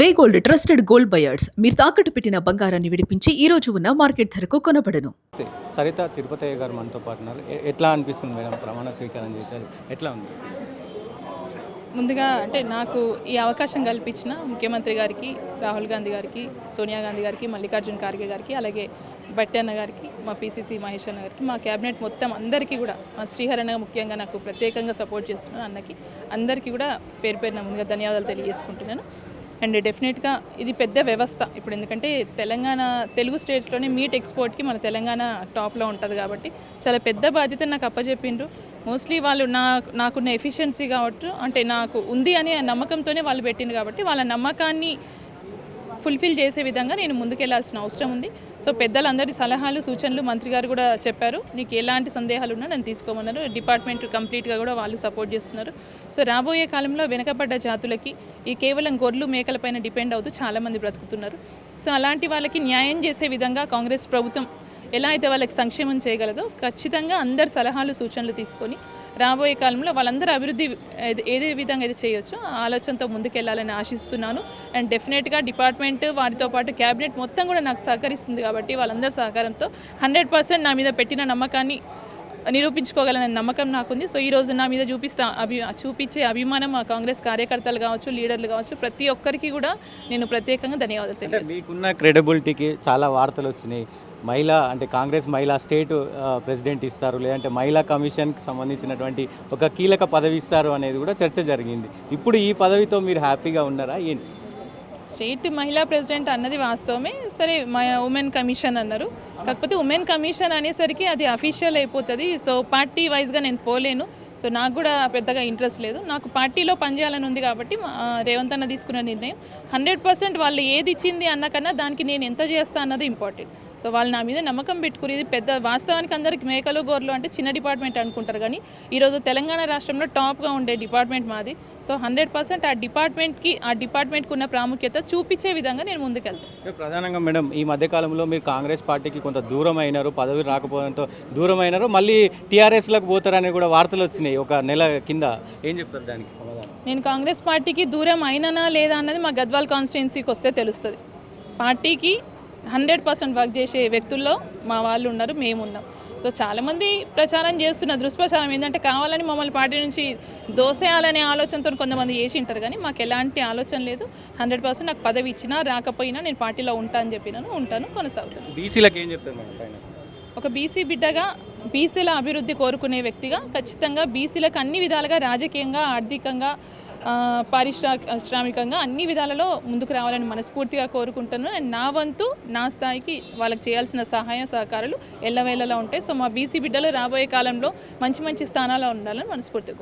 వే gold trusted gold buyers మీరు తాకట్టు పెట్టిన బంగారాన్ని విడిపించి ఈ రోజు ఉన్న మార్కెట్ ధరకు కొనబడను. సరిత తిరుపతయ్య గారు మనతో పాటు ఉన్నారు. ఎట్లా అనిపిస్తుంది మేడం ప్రమాణ స్వీకారం చేశారు, ఎట్లా ఉంది? ముందుగా అంటే నాకు ఈ అవకాశం కల్పించిన ముఖ్యమంత్రి గారికి, రాహుల్ గాంధీ గారికి, సోనియా గాంధీ గారికి, మల్లికార్జున ఖార్గే గారికి, అలాగే బట్టి అన్న గారికి, మా పీసీసీ మహేష్ అన్న గారికి, మా క్యాబినెట్ మొత్తం అందరికీ కూడా, మా శ్రీహరణ ముఖ్యంగా నాకు ప్రత్యేకంగా సపోర్ట్ చేస్తున్నాను అన్నకి, అందరికీ కూడా పేరు పేరున ముందుగా ధన్యవాదాలు తెలియజేసుకుంటున్నాను. అండ్ డెఫినెట్గా ఇది పెద్ద వ్యవస్థ ఇప్పుడు, ఎందుకంటే తెలంగాణ తెలుగు స్టేట్స్లోనే మీట్ ఎక్స్పోర్ట్కి మన తెలంగాణ టాప్లో ఉంటుంది కాబట్టి చాలా పెద్ద బాధ్యత నాకు అప్పచెప్పిండ్రు. మోస్ట్లీ వాళ్ళు నాకున్న ఎఫిషియన్సీ కావచ్చు, అంటే నాకు ఉంది అనే నమ్మకంతోనే వాళ్ళు పెట్టిండ్రు కాబట్టి వాళ్ళ నమ్మకాన్ని ఫుల్ఫిల్ చేసే విధంగా నేను ముందుకెళ్లాల్సిన అవసరం ఉంది. సో పెద్దలందరి సలహాలు సూచనలు మంత్రి గారు కూడా చెప్పారు. నీకు ఎలాంటి సందేహాలు ఉన్నా నన్ను తీసుకోమన్నారు. డిపార్ట్మెంట్ కంప్లీట్గా కూడా వాళ్ళు సపోర్ట్ చేస్తున్నారు. సో రాబోయే కాలంలో వెనుకబడ్డ జాతులకి ఈ కేవలం గొర్రెలు మేకలపైన డిపెండ్ అవుతూ చాలామంది బ్రతుకుతున్నారు. సో అలాంటి వాళ్ళకి న్యాయం చేసే విధంగా కాంగ్రెస్ ప్రభుత్వం ఎలా అయితే వాళ్ళకి సంక్షేమం చేయగలదో ఖచ్చితంగా అందరి సలహాలు సూచనలు తీసుకొని రాబోయే కాలంలో వాళ్ళందరూ అభివృద్ధి ఏదే విధంగా అయితే చేయొచ్చో ఆ ఆలోచనతో ముందుకెళ్లాలని ఆశిస్తున్నాను. అండ్ డెఫినెట్గా డిపార్ట్మెంట్ వారితో పాటు క్యాబినెట్ మొత్తం కూడా నాకు సహకరిస్తుంది కాబట్టి వాళ్ళందరి సహకారంతో 100% నా మీద పెట్టిన నమ్మకాన్ని నిరూపించుకోగలనే నమ్మకం నాకుంది. సో ఈరోజు నా మీద చూపించే అభిమానం మా కాంగ్రెస్ కార్యకర్తలు కావచ్చు, లీడర్లు కావచ్చు, ప్రతి ఒక్కరికి కూడా నేను ప్రత్యేకంగా ధన్యవాదాలు తెలియజేస్తాను. మీకున్న క్రెడిబిలిటీకి చాలా వార్తలు వచ్చినాయి. మహిళా అంటే కాంగ్రెస్ మహిళా స్టేట్ ప్రెసిడెంట్ ఇస్తారు, లేదంటే మహిళా కమిషన్కి సంబంధించినటువంటి ఒక కీలక పదవి ఇస్తారు అనేది కూడా చర్చ జరిగింది. ఇప్పుడు ఈ పదవితో మీరు హ్యాపీగా ఉన్నారా ఏంటి? స్టేట్ మహిళా ప్రెసిడెంట్ అన్నది వాస్తవమే. సరే, ఉమెన్ కమిషన్ అన్నారు. కాకపోతే ఉమెన్ కమిషన్ అనేసరికి అది అఫీషియల్ అయిపోతుంది. సో పార్టీ వైజ్గా నేను పోలేను. సో నాకు కూడా పెద్దగా ఇంట్రెస్ట్ లేదు. నాకు పార్టీలో పనిచేయాలని ఉంది కాబట్టి రేవంత్ అన్న తీసుకున్న నిర్ణయం 100% వాళ్ళు ఏది ఇచ్చింది అన్న కన్నా దానికి నేను ఎంత చేస్తా అన్నది ఇంపార్టెంట్. సో వాళ్ళు నా మీద నమ్మకం పెట్టుకుని, ఇది పెద్ద వాస్తవానికి అందరికి మేకలు గోర్లు అంటే చిన్న డిపార్ట్మెంట్ అనుకుంటారు, కానీ ఈరోజు తెలంగాణ రాష్ట్రంలో టాప్గా ఉండే డిపార్ట్మెంట్ మాది. సో 100% ఆ డిపార్ట్మెంట్కి ఉన్న ప్రాముఖ్యత చూపించే విధంగా నేను ముందుకెళ్తాను. ప్రధానంగా మేడం ఈ మధ్యకాలంలో మీరు కాంగ్రెస్ పార్టీకి కొంత దూరం అయినారు, పదవి రాకపోవడంతో దూరం అయినారు, మళ్ళీ టీఆర్ఎస్లకు పోతారని కూడా వార్తలు వచ్చినాయి ఒక నెల కింద. ఏం చెప్తారు దానికి సమాధానం? నేను కాంగ్రెస్ పార్టీకి దూరం అయినానా లేదా అన్నది మా గద్వాల్ కాన్స్టిట్యున్సీకి వస్తే తెలుస్తుంది. పార్టీకి 100% వర్క్ చేసే వ్యక్తుల్లో మా వాళ్ళు ఉన్నారు, మేము ఉన్నాం. సో చాలామంది ప్రచారం చేస్తున్న దుష్ప్రచారం ఏంటంటే కావాలని మమ్మల్ని పార్టీ నుంచి దోసేయాలనే ఆలోచనతో కొంతమంది చేసి ఉంటారు, కానీ మాకు ఎలాంటి ఆలోచన లేదు. 100% నాకు పదవి ఇచ్చినా రాకపోయినా నేను పార్టీలో ఉంటాను చెప్పినాను, ఉంటాను, కొనసాగుతాను. బీసీలకు ఏం చెప్తారు మేడం? ఒక బీసీ బిడ్డగా, బీసీల అభివృద్ధి కోరుకునే వ్యక్తిగా ఖచ్చితంగా బీసీలకు అన్ని విధాలుగా రాజకీయంగా, ఆర్థికంగా, పారిశ్రామికంగా అన్ని విధాలలో ముందుకు రావాలని మనస్ఫూర్తిగా కోరుకుంటున్నాను. అండ్ నా వంతు నా స్థాయికి వాళ్ళకి చేయాల్సిన సహాయ సహకారాలు ఎల్లవేళలా ఉంటాయి. సో మా బీసీ బిడ్డలు రాబోయే కాలంలో మంచి మంచి స్థానాల్లో ఉండాలని మనస్ఫూర్తిగా